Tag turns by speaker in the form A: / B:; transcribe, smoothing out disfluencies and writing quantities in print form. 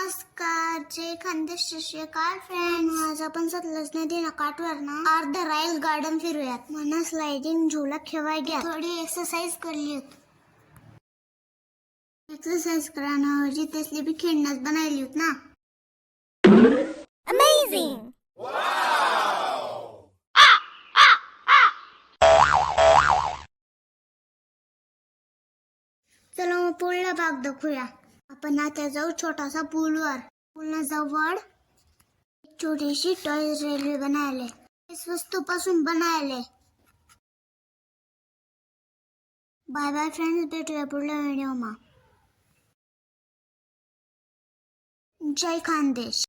A: नमस्कार, जय खानदेश, श्रीकाल फ्रेंड्स. आज आपण सतलज नदी काठवर ना अर्धा रायल गार्डन फिरूयात. म्हणा स्लाइडिंग झुला खेळाय घ्या, थोडी एक्सरसाइज करली. एक्सरसाइज करण्याऐवजी तसली बी खेळण्यास बनायली होत ना.
B: Amazing!
A: चला मग पुढला भाग दाखवूया. आपण आता जाऊ छोटासा पूलवर. पूलना जवळ एक छोटीशी टॉय रेल्वे बनायले. इस वस्तूपासून बनायले. बाय बाय फ्रेंड्स, भेटूया पुढल्या व्हिडिओ. जय खानदेश.